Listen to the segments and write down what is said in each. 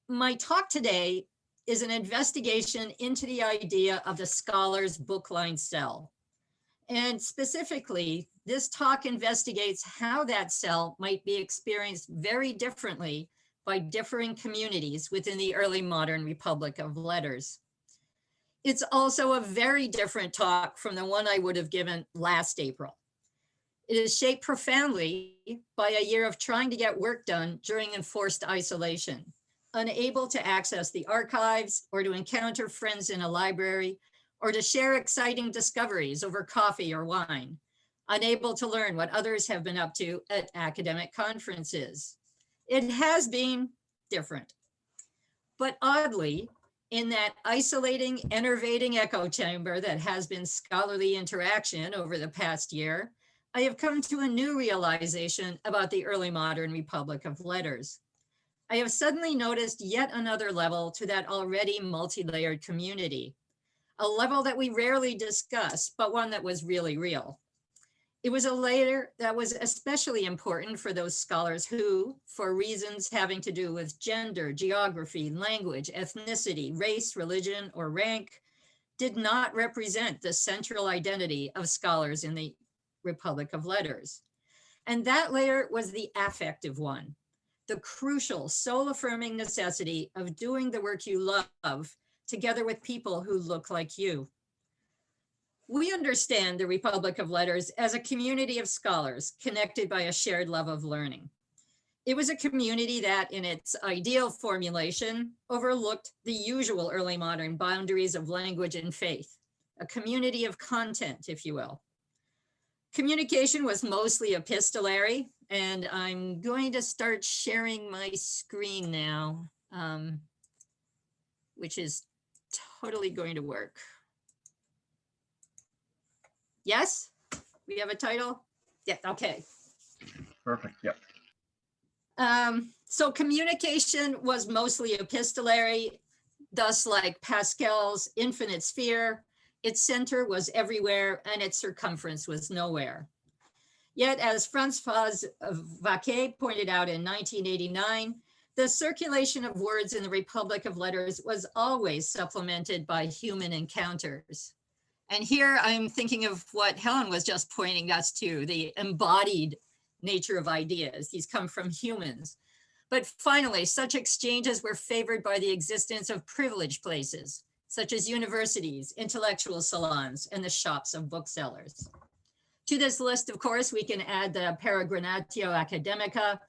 My talk today is an investigation into the idea of the scholar's book-lined cell. And specifically, this talk investigates how that cell might be experienced very differently by differing communities within the early modern Republic of Letters. It's also a very different talk from the one I would have given last April. It is shaped profoundly by a year of trying to get work done during enforced isolation, unable to access the archives or to encounter friends in a library or to share exciting discoveries over coffee or wine, unable to learn what others have been up to at academic conferences. It has been different. But oddly, in that isolating, enervating echo chamber that has been scholarly interaction over the past year, I have come to a new realization about the early modern Republic of Letters. I have suddenly noticed yet another level to that already multi-layered community, a level that we rarely discuss, but one that was really real. It was a layer that was especially important for those scholars who, for reasons having to do with gender, geography, language, ethnicity, race, religion, or rank, did not represent the central identity of scholars in the Republic of Letters. And that layer was the affective one, the crucial soul-affirming necessity of doing the work you love together with people who look like you. We understand the Republic of Letters as a community of scholars connected by a shared love of learning. It was a community that, in its ideal formulation, overlooked the usual early modern boundaries of language and faith, a community of content, if you will. Communication was mostly epistolary, and I'm going to start sharing my screen now, which is totally going to work. Yes, we have a title. Yeah, okay. Perfect, yep. So communication was mostly epistolary, thus like Pascal's infinite sphere, its center was everywhere and its circumference was nowhere. Yet, as Francois Vaquet pointed out in 1989, the circulation of words in the Republic of Letters was always supplemented by human encounters. And here I'm thinking of what Helen was just pointing us to, the embodied nature of ideas. These come from humans. But finally, such exchanges were favored by the existence of privileged places, such as universities, intellectual salons, and the shops of booksellers. To this list, of course, we can add the peregrinatio academica,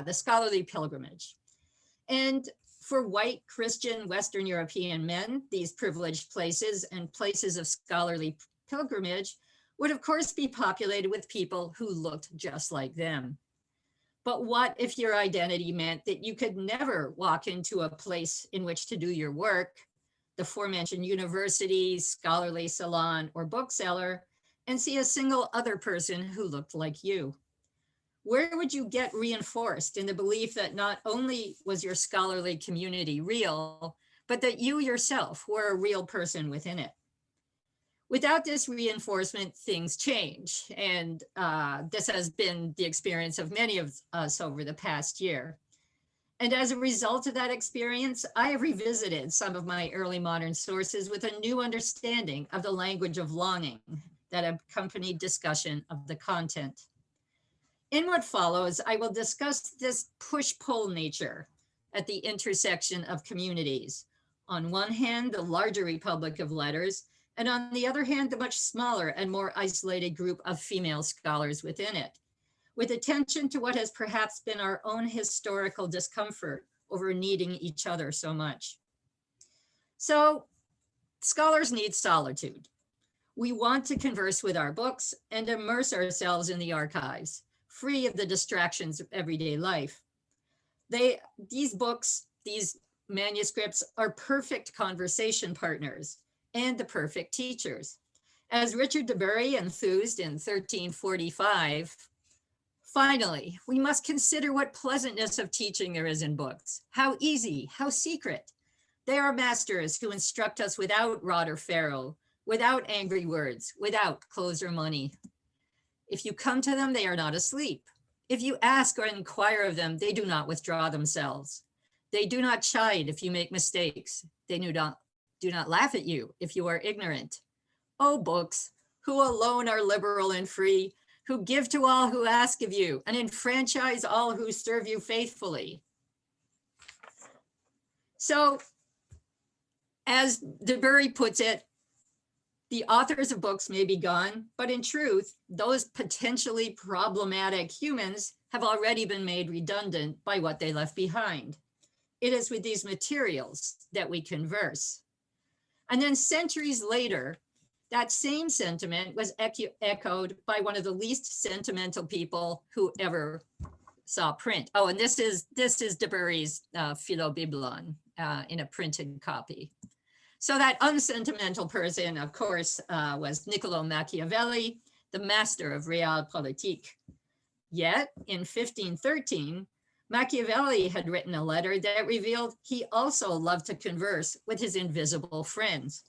the scholarly pilgrimage. And for white Christian Western European men, these privileged places and places of scholarly pilgrimage would of course be populated with people who looked just like them. But what if your identity meant that you could never walk into a place in which to do your work, the aforementioned university, scholarly salon, or bookseller, and see a single other person who looked like you? Where would you get reinforced in the belief that not only was your scholarly community real, but that you yourself were a real person within it? Without this reinforcement, things change. And this has been the experience of many of us over the past year. And as a result of that experience, I have revisited some of my early modern sources with a new understanding of the language of longing that accompanied discussion of the content. In what follows, I will discuss this push-pull nature at the intersection of communities. On one hand, the larger Republic of Letters, and on the other hand, the much smaller and more isolated group of female scholars within it, with attention to what has perhaps been our own historical discomfort over needing each other so much. So, scholars need solitude. We want to converse with our books and immerse ourselves in the archives, free of the distractions of everyday life. These books, these manuscripts are perfect conversation partners and the perfect teachers. As Richard de Bury enthused in 1345, finally, we must consider what pleasantness of teaching there is in books. How easy, how secret. They are masters who instruct us without rod or ferrule, without angry words, without clothes or money. If you come to them, they are not asleep. If you ask or inquire of them, they do not withdraw themselves. They do not chide if you make mistakes. They do not laugh at you if you are ignorant. O books, who alone are liberal and free, who give to all who ask of you, and enfranchise all who serve you faithfully. So, as DeBury puts it, the authors of books may be gone, but in truth, those potentially problematic humans have already been made redundant by what they left behind. It is with these materials that we converse. And then centuries later, that same sentiment was echoed by one of the least sentimental people who ever saw print. Oh, and this is DeBury's Philobiblon in a printed copy. So that unsentimental person, of course, was Niccolo Machiavelli, the master of realpolitik. Yet, in 1513, Machiavelli had written a letter that revealed he also loved to converse with his invisible friends.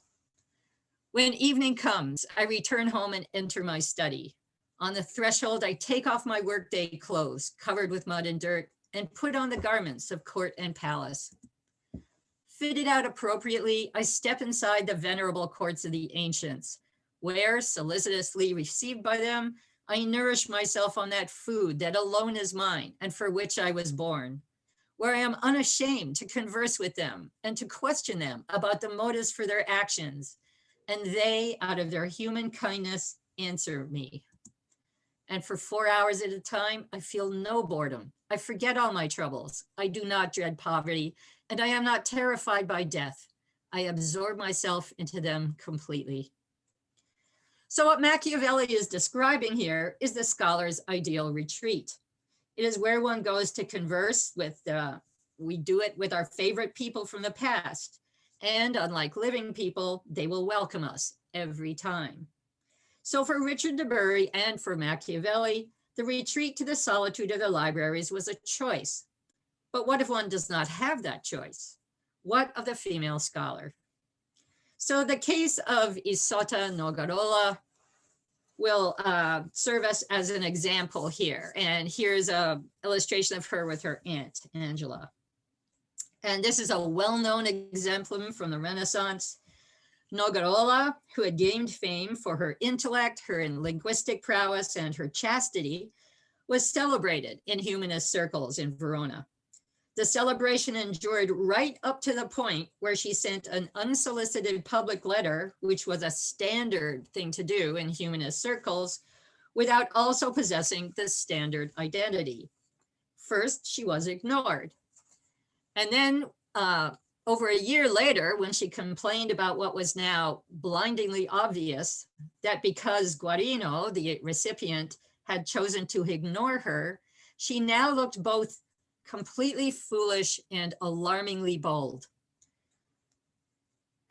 When evening comes, I return home and enter my study. On the threshold, I take off my workday clothes, covered with mud and dirt, and put on the garments of court and palace. Fitted out appropriately, I step inside the venerable courts of the ancients, where, solicitously received by them, I nourish myself on that food that alone is mine and for which I was born, where I am unashamed to converse with them and to question them about the motives for their actions, and they, out of their human kindness, answer me. And for 4 hours at a time, I feel no boredom. I forget all my troubles. I do not dread poverty, and I am not terrified by death. I absorb myself into them completely. So what Machiavelli is describing here is the scholar's ideal retreat. It is where one goes to converse with, we do it with our favorite people from the past. And unlike living people, they will welcome us every time. So for Richard DeBury and for Machiavelli, the retreat to the solitude of the libraries was a choice. But what if one does not have that choice? What of the female scholar? So the case of Isotta Nogarola will serve us as an example here. And here's an illustration of her with her aunt, Angela. And this is a well-known exemplum from the Renaissance. Nogarola, who had gained fame for her intellect, her linguistic prowess, and her chastity, was celebrated in humanist circles in Verona. The celebration endured right up to the point where she sent an unsolicited public letter, which was a standard thing to do in humanist circles, without also possessing the standard identity. First, she was ignored. And then over a year later, when she complained about what was now blindingly obvious, that because Guarino, the recipient, had chosen to ignore her, she now looked both completely foolish and alarmingly bold.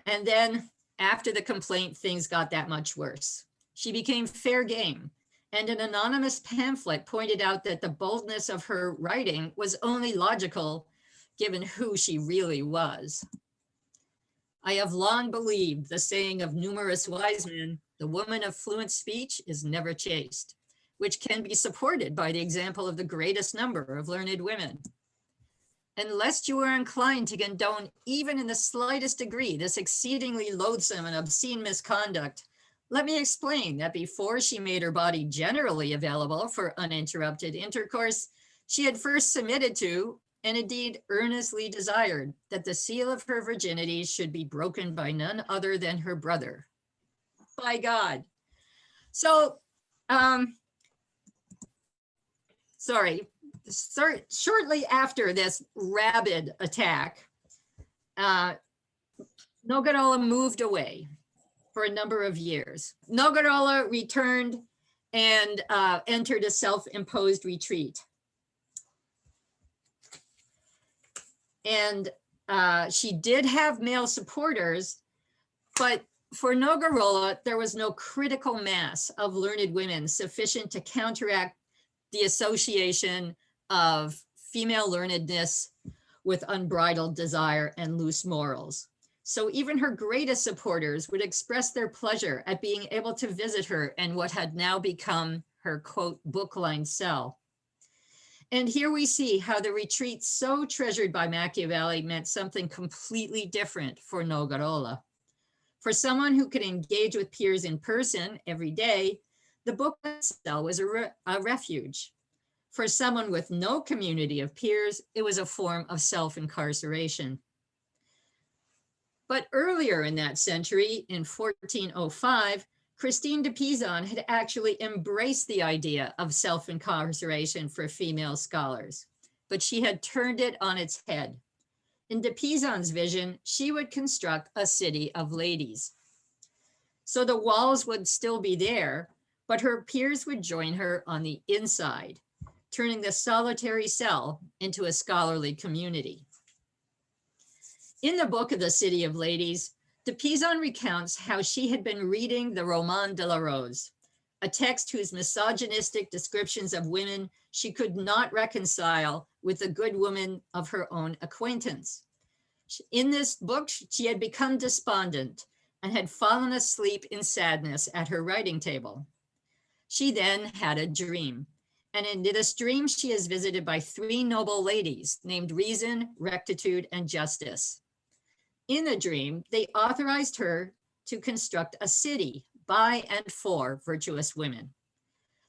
And then after the complaint, things got that much worse. She became fair game, and an anonymous pamphlet pointed out that the boldness of her writing was only logical given who she really was. I have long believed the saying of numerous wise men, the woman of fluent speech is never chaste, which can be supported by the example of the greatest number of learned women. And lest you are inclined to condone even in the slightest degree this exceedingly loathsome and obscene misconduct, let me explain that before she made her body generally available for uninterrupted intercourse, she had first submitted to, and indeed earnestly desired, that the seal of her virginity should be broken by none other than her brother. By God. So, shortly after this rabid attack, Nogarola moved away for a number of years. Nogarola returned and entered a self-imposed retreat. And she did have male supporters, but for Nogarola, there was no critical mass of learned women sufficient to counteract the association of female learnedness with unbridled desire and loose morals. So even her greatest supporters would express their pleasure at being able to visit her in what had now become her, quote, book-lined cell. And here we see how the retreat so treasured by Machiavelli meant something completely different for Nogarola. For someone who could engage with peers in person every day, the book itself was a refuge. For someone with no community of peers, it was a form of self-incarceration. But earlier in that century, in 1405, Christine de Pizan had actually embraced the idea of self-incarceration for female scholars, but she had turned it on its head. In de Pizan's vision, she would construct a city of ladies. So the walls would still be there, but her peers would join her on the inside, turning the solitary cell into a scholarly community. In the book of the City of Ladies, de Pizan recounts how she had been reading the Roman de la Rose, a text whose misogynistic descriptions of women she could not reconcile with the good women of her own acquaintance. In this book, she had become despondent and had fallen asleep in sadness at her writing table. She then had a dream, and in this dream, she is visited by three noble ladies named Reason, Rectitude, and Justice. In the dream, they authorized her to construct a city by and for virtuous women.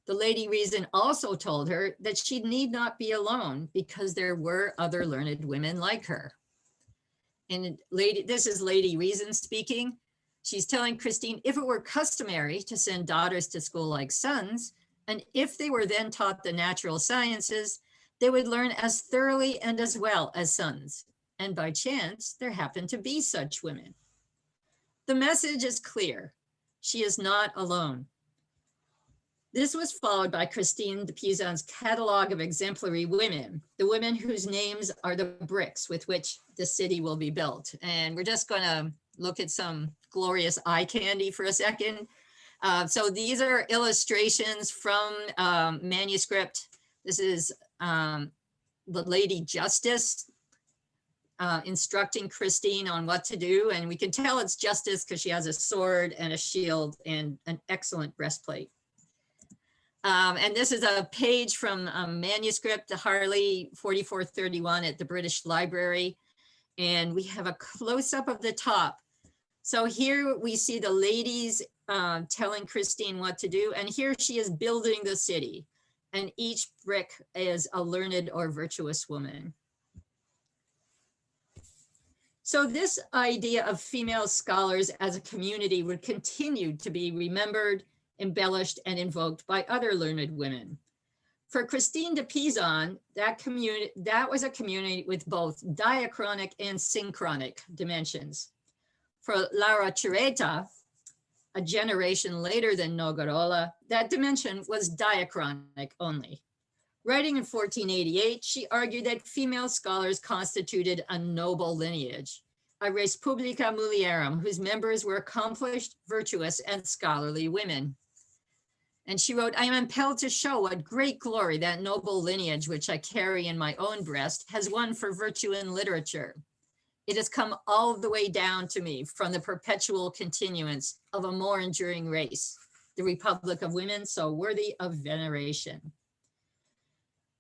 The Lady Reason also told her that she need not be alone because there were other learned women like her. And this is Lady Reason speaking. She's telling Christine, if it were customary to send daughters to school like sons, and if they were then taught the natural sciences, they would learn as thoroughly and as well as sons. And by chance, there happened to be such women. The message is clear. She is not alone. This was followed by Christine de Pizan's catalog of exemplary women, the women whose names are the bricks with which the city will be built. And we're just going to look at some glorious eye candy for a second. So these are illustrations from manuscript. This is the Lady Justice instructing Christine on what to do. And we can tell it's Justice because she has a sword and a shield and an excellent breastplate. And this is a page from a manuscript, the Harley 4431 at the British Library. And we have a close-up of the top. So here we see the ladies telling Christine what to do. And here she is building the city. And each brick is a learned or virtuous woman. So this idea of female scholars as a community would continue to be remembered, embellished, and invoked by other learned women. For Christine de Pizan, that was a community with both diachronic and synchronic dimensions. For Clara Chureta, a generation later than Nogarola, that dimension was diachronic only. Writing in 1488, she argued that female scholars constituted a noble lineage, a res Publicamoulierum, whose members were accomplished, virtuous, and scholarly women. And she wrote, I am impelled to show what great glory that noble lineage which I carry in my own breast has won for virtue in literature. It has come all the way down to me from the perpetual continuance of a more enduring race, the Republic of Women, so worthy of veneration.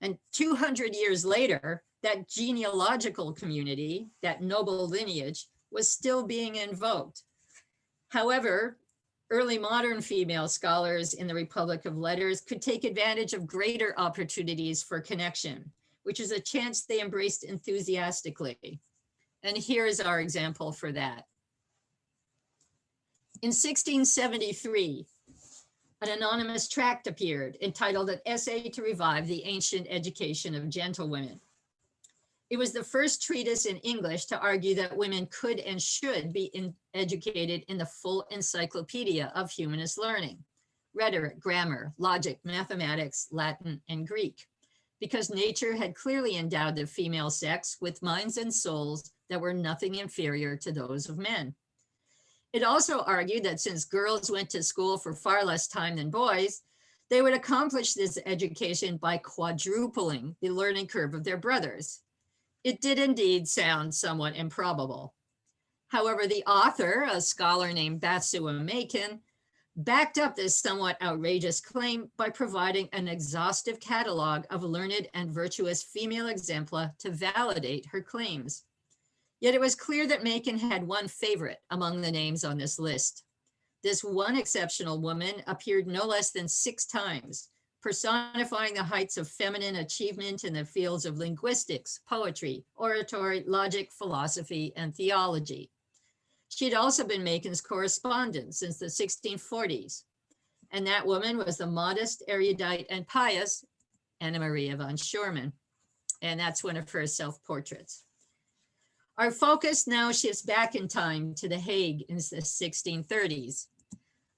And 200 years later, that genealogical community, that noble lineage, was still being invoked. However, early modern female scholars in the Republic of Letters could take advantage of greater opportunities for connection, which is a chance they embraced enthusiastically. And here's our example for that. In 1673, an anonymous tract appeared entitled An Essay to Revive the Ancient Education of Gentlewomen. It was the first treatise in English to argue that women could and should be educated in the full encyclopedia of humanist learning, rhetoric, grammar, logic, mathematics, Latin, and Greek, because nature had clearly endowed the female sex with minds and souls that were nothing inferior to those of men. It also argued that since girls went to school for far less time than boys, they would accomplish this education by quadrupling the learning curve of their brothers. It did indeed sound somewhat improbable. However, the author, a scholar named Batsua Macon, backed up this somewhat outrageous claim by providing an exhaustive catalog of learned and virtuous female exempla to validate her claims. Yet it was clear that Macon had one favorite among the names on this list. This one exceptional woman appeared no less than 6 times, personifying the heights of feminine achievement in the fields of linguistics, poetry, oratory, logic, philosophy, and theology. She had also been Macon's correspondent since the 1640s, and that woman was the modest, erudite, and pious Anna Maria von Sherman, and that's one of her self-portraits. Our focus now shifts back in time to The Hague in the 1630s.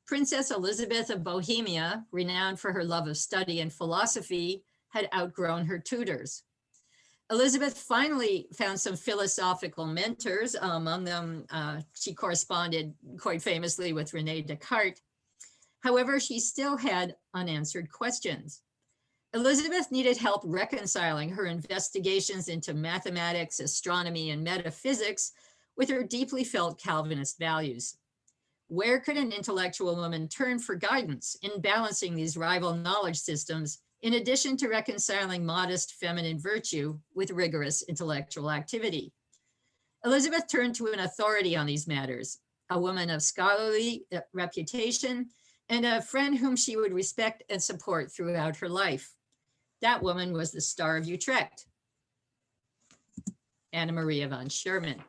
Princess Elizabeth of Bohemia, renowned for her love of study and philosophy, had outgrown her tutors. Elizabeth finally found some philosophical mentors. Among them, she corresponded quite famously with René Descartes. However, she still had unanswered questions. Elizabeth needed help reconciling her investigations into mathematics, astronomy, and metaphysics with her deeply felt Calvinist values. Where could an intellectual woman turn for guidance in balancing these rival knowledge systems, in addition to reconciling modest feminine virtue with rigorous intellectual activity? Elizabeth turned to an authority on these matters, a woman of scholarly reputation, and a friend whom she would respect and support throughout her life. That woman was the Star of Utrecht, Anna Maria von Sherman.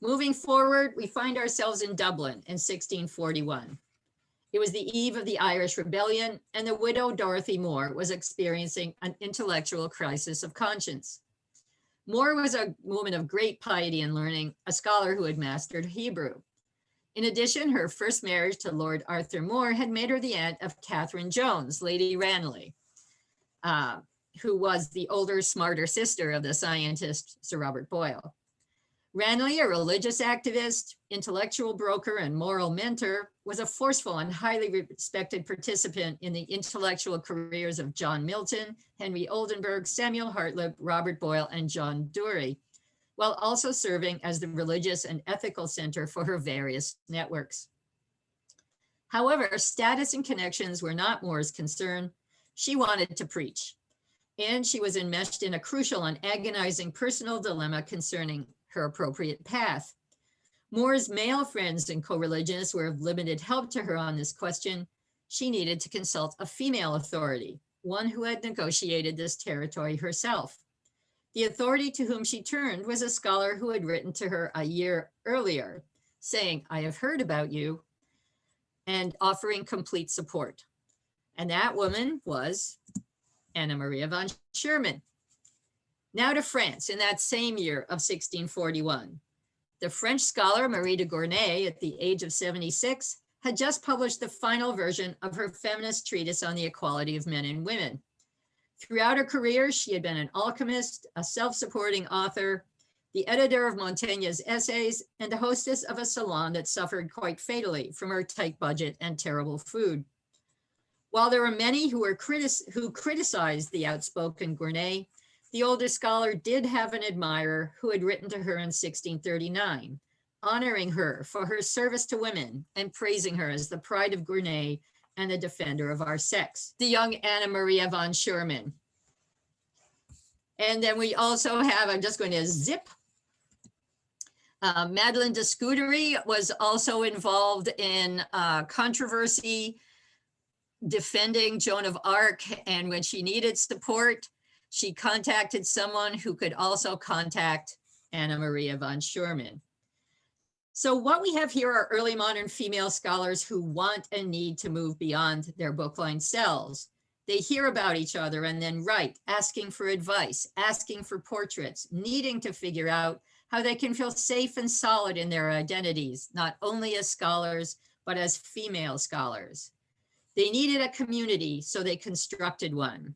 Moving forward, we find ourselves in Dublin in 1641. It was the eve of the Irish Rebellion, and the widow Dorothy Moore was experiencing an intellectual crisis of conscience. Moore was a woman of great piety and learning, a scholar who had mastered Hebrew. In addition, her first marriage to Lord Arthur Moore had made her the aunt of Catherine Jones, Lady Ranelagh, who was the older, smarter sister of the scientist Sir Robert Boyle. Ranelagh, a religious activist, intellectual broker, and moral mentor, was a forceful and highly respected participant in the intellectual careers of John Milton, Henry Oldenburg, Samuel Hartlib, Robert Boyle, and John Dury, while also serving as the religious and ethical center for her various networks. However, status and connections were not Moore's concern. She wanted to preach, and she was enmeshed in a crucial and agonizing personal dilemma concerning her appropriate path. Moore's male friends and co-religionists were of limited help to her on this question. She needed to consult a female authority, one who had negotiated this territory herself. The authority to whom she turned was a scholar who had written to her a year earlier, saying, "I have heard about you," and offering complete support. And that woman was Anna Maria von Sherman. Now to France in that same year of 1641. The French scholar Marita Garnier, at the age of 76, had just published the final version of her feminist treatise on the equality of men and women. Throughout her career, she had been an alchemist, a self-supporting author, the editor of Montaigne's essays, and the hostess of a salon that suffered quite fatally from her tight budget and terrible food. While there were many who criticized the outspoken Garnier, the older scholar did have an admirer who had written to her in 1639, honoring her for her service to women and praising her as the pride of Garnier and the defender of our sex, the young Anna Maria von Sherman. And then we also have, I'm just going to zip, Madeleine de Scudéry was also involved in controversy defending Joan of Arc, and when she needed support, she contacted someone who could also contact Anna Maria von Sherman. So what we have here are early modern female scholars who want and need to move beyond their book-lined cells. They hear about each other and then write, asking for advice, asking for portraits, needing to figure out how they can feel safe and solid in their identities, not only as scholars, but as female scholars. They needed a community, so they constructed one.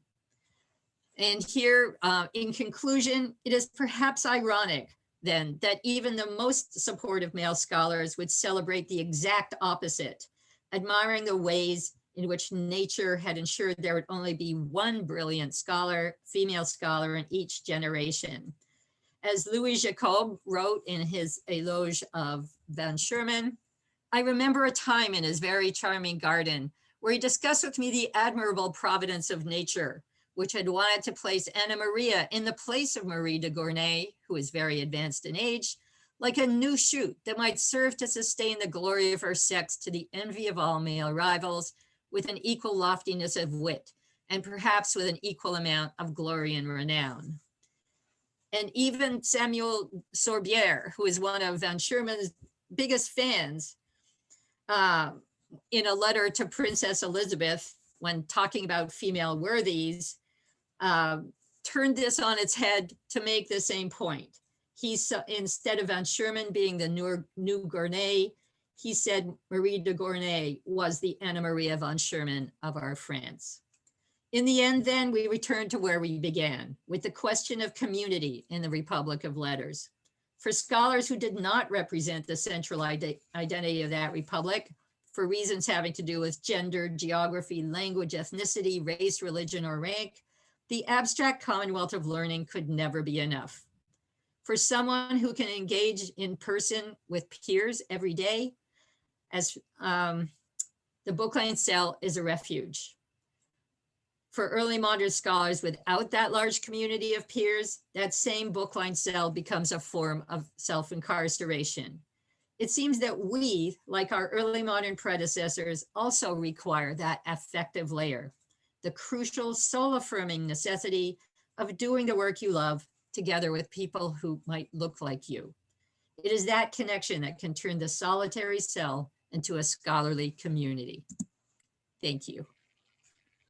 And here, in conclusion, it is perhaps ironic then that even the most supportive male scholars would celebrate the exact opposite, admiring the ways in which nature had ensured there would only be one brilliant scholar, female scholar in each generation. As Louis Jacob wrote in his Éloge of von Sherman, I remember a time in his very charming garden where he discussed with me the admirable providence of nature, which had wanted to place Anna Maria in the place of Marita Garnier, who is very advanced in age, like a new shoot that might serve to sustain the glory of her sex to the envy of all male rivals, with an equal loftiness of wit, and perhaps with an equal amount of glory and renown. And even Samuel Sorbier, who is one of Van Sherman's biggest fans, in a letter to Princess Elizabeth, when talking about female worthies, turned this on its head to make the same point. Instead of Van Sherman being the new Garnier, he said Marita Garnier was the Anna Maria von Sherman of our France. In the end, then, we returned to where we began, with the question of community in the Republic of Letters. For scholars who did not represent the central identity of that republic, for reasons having to do with gender, geography, language, ethnicity, race, religion, or rank, the abstract Commonwealth of Learning could never be enough. For someone who can engage in person with peers every day, as the bookline cell is a refuge. For early modern scholars without that large community of peers, that same bookline cell becomes a form of self-incarceration. It seems that we, like our early modern predecessors, also require that affective layer, the crucial soul-affirming necessity of doing the work you love together with people who might look like you. It is that connection that can turn the solitary cell into a scholarly community. Thank you.